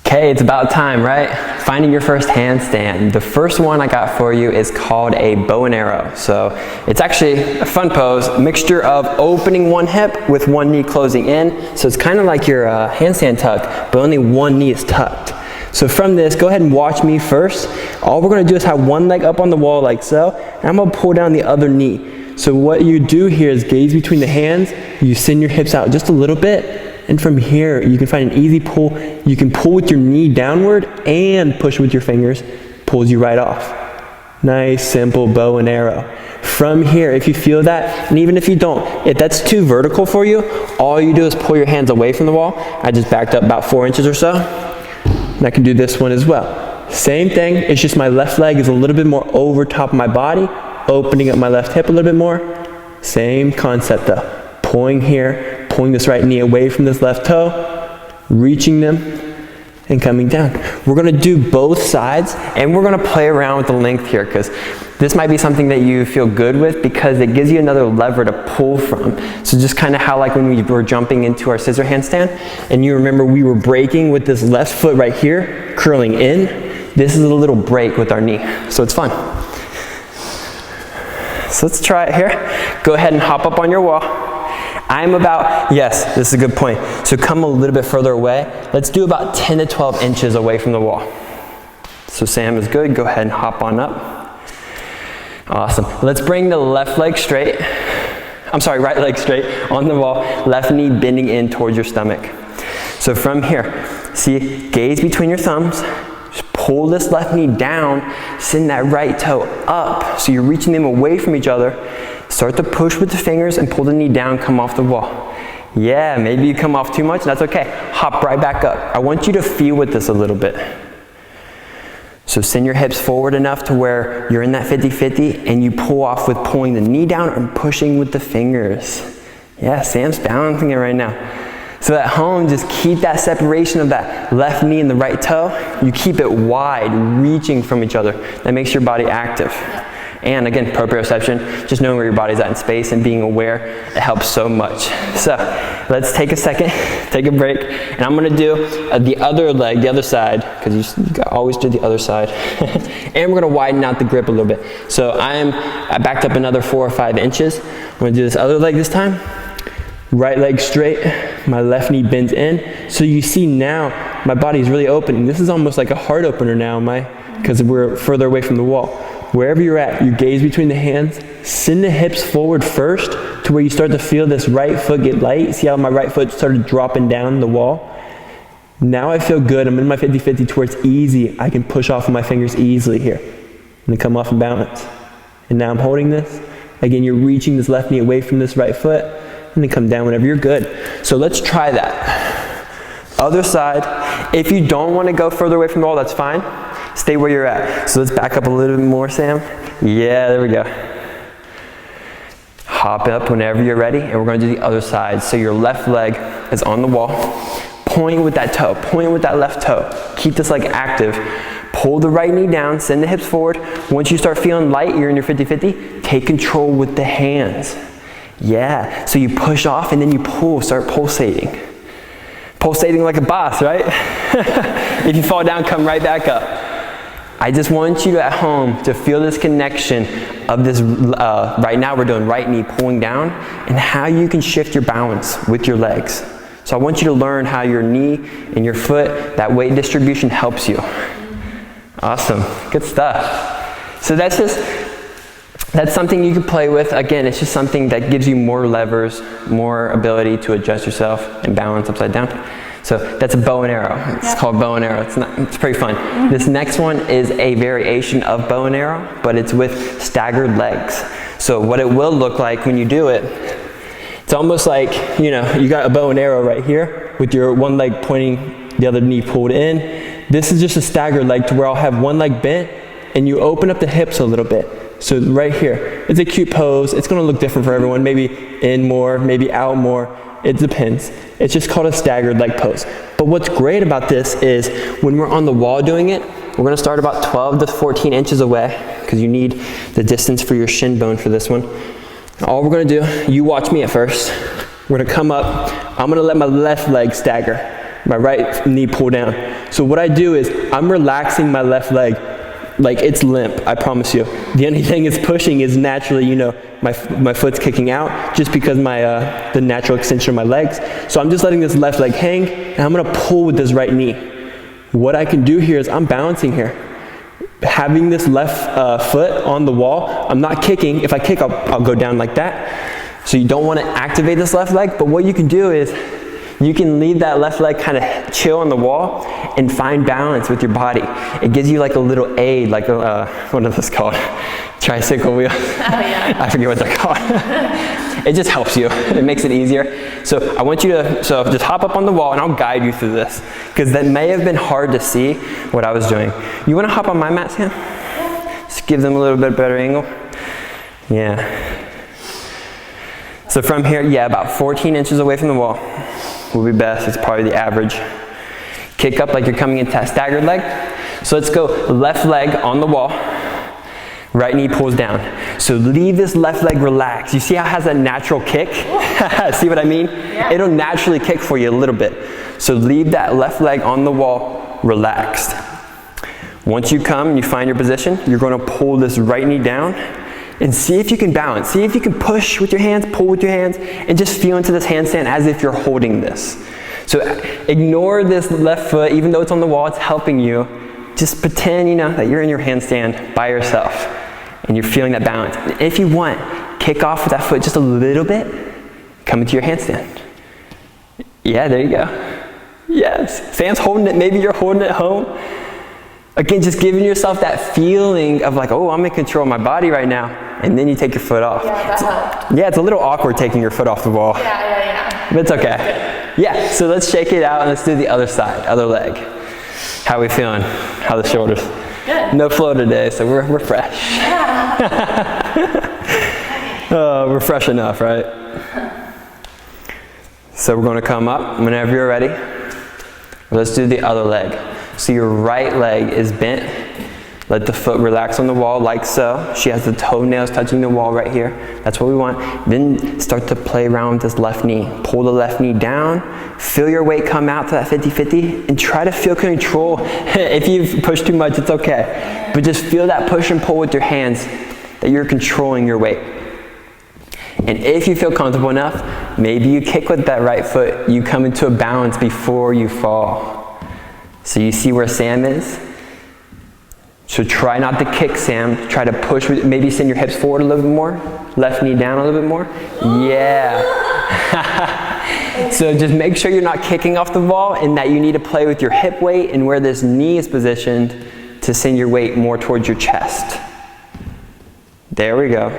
Okay, it's about time, right? Finding your first handstand. The first one I got for you is called a bow and arrow. So it's actually a fun pose, a mixture of opening one hip with one knee closing in. So it's kind of like your handstand tuck, but only one knee is tucked. So from this, go ahead and watch me first. All we're gonna do is have one leg up on the wall like so, and I'm gonna pull down the other knee. So what you do here is gaze between the hands, you send your hips out just a little bit, and from here, you can find an easy pull. You can pull with your knee downward and push with your fingers, pulls you right off. Nice, simple bow and arrow. From here, if you feel that, and even if you don't, if that's too vertical for you, all you do is pull your hands away from the wall. I just backed up about 4 inches or so, and I can do this one as well. Same thing, it's just my left leg is a little bit more over top of my body, opening up my left hip a little bit more. Same concept though. Pulling here, pulling this right knee away from this left toe, reaching them, and coming down. We're gonna do both sides, and we're gonna play around with the length here, because this might be something that you feel good with, because it gives you another lever to pull from. So just kind of how like when we were jumping into our scissor handstand, and you remember we were breaking with this left foot right here, curling in. This is a little break with our knee, so it's fun. So let's try it here. Go ahead and hop up on your wall. I'm about, yes, this is a good point. So come a little bit further away. Let's do about 10 to 12 inches away from the wall. So Sam is good, go ahead and hop on up. Awesome. Let's bring the left leg straight. I'm sorry, right leg straight on the wall. Left knee bending in towards your stomach. So from here, see, gaze between your thumbs. Just pull this left knee down, send that right toe up. So you're reaching them away from each other. Start to push with the fingers and pull the knee down, come off the wall. Yeah, maybe you come off too much, that's okay. Hop right back up. I want you to feel with this a little bit. So send your hips forward enough to where you're in that 50-50 and you pull off with pulling the knee down or pushing with the fingers. Yeah, Sam's balancing it right now. So at home, just keep that separation of that left knee and the right toe. You keep it wide, reaching from each other. That makes your body active. And again, proprioception, just knowing where your body's at in space and being aware, it helps so much. So let's take a second, take a break, and I'm gonna do the other leg, the other side, because you always do the other side. And we're gonna widen out the grip a little bit. So I backed up another 4 or 5 inches. I'm gonna do this other leg this time. Right leg straight, my left knee bends in. So you see now, my body's really opening. This is almost like a heart opener now, because we're further away from the wall. Wherever you're at, you gaze between the hands, send the hips forward first to where you start to feel this right foot get light. See how my right foot started dropping down the wall? Now I feel good. I'm in my 50-50 to where it's easy. I can push off of my fingers easily here and then come off and balance. And now I'm holding this. Again, you're reaching this left knee away from this right foot and then come down whenever you're good. So let's try that. Other side. If you don't want to go further away from the wall, that's fine. Stay where you're at. So let's back up a little bit more, Sam. Yeah, there we go. Hop up whenever you're ready, and we're going to do the other side. So your left leg is on the wall. Point with that toe, point with that left toe. Keep this leg active. Pull the right knee down, send the hips forward. Once you start feeling light, you're in your 50-50, take control with the hands. Yeah, so you push off and then you pull, start pulsating. Pulsating like a boss, right? If you fall down, come right back up. I just want you at home to feel this connection of this, right now we're doing right knee pulling down, and how you can shift your balance with your legs. So I want you to learn how your knee and your foot, that weight distribution helps you. Awesome, good stuff. So that's something you can play with. Again, it's just something that gives you more levers, more ability to adjust yourself and balance upside down. So that's a bow and arrow. It's called bow and arrow. It's pretty fun. This next one is a variation of bow and arrow, but it's with staggered legs. So what it will look like when you do it, it's almost like, you got a bow and arrow right here with your one leg pointing, the other knee pulled in. This is just a staggered leg to where I'll have one leg bent and you open up the hips a little bit. So right here, it's a cute pose. It's gonna look different for everyone. Maybe in more, maybe out more. It depends. It's just called a staggered leg pose. But what's great about this is when we're on the wall doing it, we're gonna start about 12 to 14 inches away, because you need the distance for your shin bone for this one. All we're gonna do, you watch me at first. We're gonna come up. I'm gonna let my left leg stagger. my right knee pull down. So what I do is I'm relaxing my left leg like it's limp, I promise you. The only thing it's pushing is naturally, you know, my foot's kicking out just because the natural extension of my legs. So I'm just letting this left leg hang, and I'm gonna pull with this right knee. What I can do here is I'm balancing here. Having this left foot on the wall, I'm not kicking. If I kick, I'll go down like that. So you don't wanna activate this left leg, but what you can do is you can leave that left leg kind of chill on the wall and find balance with your body. It gives you like a little aid, like a, what are those called? Tricycle wheel? Oh, yeah. I forget what they're called. It just helps you. It makes it easier. So I want you to, just hop up on the wall and I'll guide you through this, because that may have been hard to see what I was doing. You want to hop on my mat, Sam? Just give them a little bit better angle. Yeah. So from here, yeah, about 14 inches away from the wall will be best. It's probably the average. Kick up like you're coming into that staggered leg. So let's go left leg on the wall, right knee pulls down. So leave this left leg relaxed. You see how it has that natural kick? See what I mean? Yeah. It'll naturally kick for you a little bit. So leave that left leg on the wall relaxed. Once you come and you find your position, you're going to pull this right knee down and see if you can balance. See if you can push with your hands, pull with your hands, and just feel into this handstand as if you're holding this. So ignore this left foot, even though it's on the wall, it's helping you. Just pretend, you know, that you're in your handstand by yourself and you're feeling that balance. And if you want, kick off with that foot just a little bit, come into your handstand. Yeah, there you go. Yes, Sam's holding it, maybe you're holding it home. Again, just giving yourself that feeling of like, oh, I'm in control of my body right now. And then you take your foot off. Yeah, that helped. Yeah, it's a little awkward taking your foot off the wall. Yeah. But it's okay. Yeah, so let's shake it out and let's do the other side, other leg. How are we feeling? How are the shoulders? Good. No flow today, so we're fresh. Yeah. We're fresh enough, right? So we're going to come up whenever you're ready. Let's do the other leg. So your right leg is bent. Let the foot relax on the wall like so. She has the toenails touching the wall right here. That's what we want. Then start to play around with this left knee. Pull the left knee down. Feel your weight come out to that 50-50 and try to feel control. If you've pushed too much, it's okay. But just feel that push and pull with your hands, that you're controlling your weight. And if you feel comfortable enough, maybe you kick with that right foot. You come into a balance before you fall. So you see where Sam is? So try not to kick, Sam. Try to push, maybe send your hips forward a little bit more. Left knee down a little bit more. Yeah. So just make sure you're not kicking off the wall and that you need to play with your hip weight and where this knee is positioned to send your weight more towards your chest. There we go.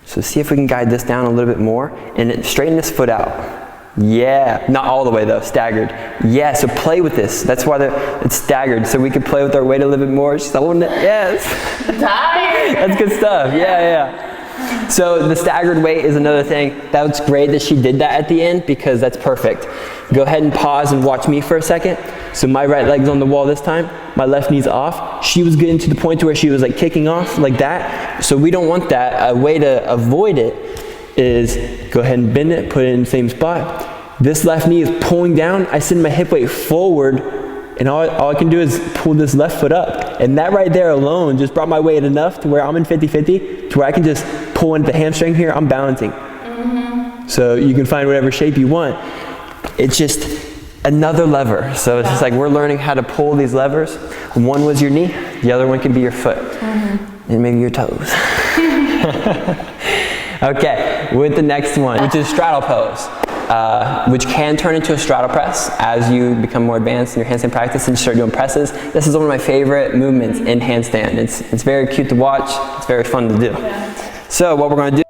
So see if we can guide this down a little bit more and straighten this foot out. Yeah, not all the way though, staggered. Yeah, so play with this. That's why it's staggered, so we can play with our weight a little bit more. She's holding it, yes. Tired. That's good stuff, yeah. So the staggered weight is another thing. That's great that she did that at the end because that's perfect. Go ahead and pause and watch me for a second. So my right leg's on the wall this time, my left knee's off. She was getting to the point to where she was like kicking off like that. So we don't want that. A way to avoid it is go ahead and bend it, put it in the same spot. This left knee is pulling down. I send my hip weight forward, and all I can do is pull this left foot up. And that right there alone just brought my weight enough to where I'm in 50-50, to where I can just pull into the hamstring here. I'm balancing. Mm-hmm. So you can find whatever shape you want. It's just another lever. So it's just like we're learning how to pull these levers. One was your knee, the other one could be your foot. Mm-hmm. And maybe your toes. Okay, with the next one, which is straddle pose, which can turn into a straddle press as you become more advanced in your handstand practice and start doing presses. This is one of my favorite movements in handstand. It's very cute to watch. It's very fun to do. Yeah. So what we're going to do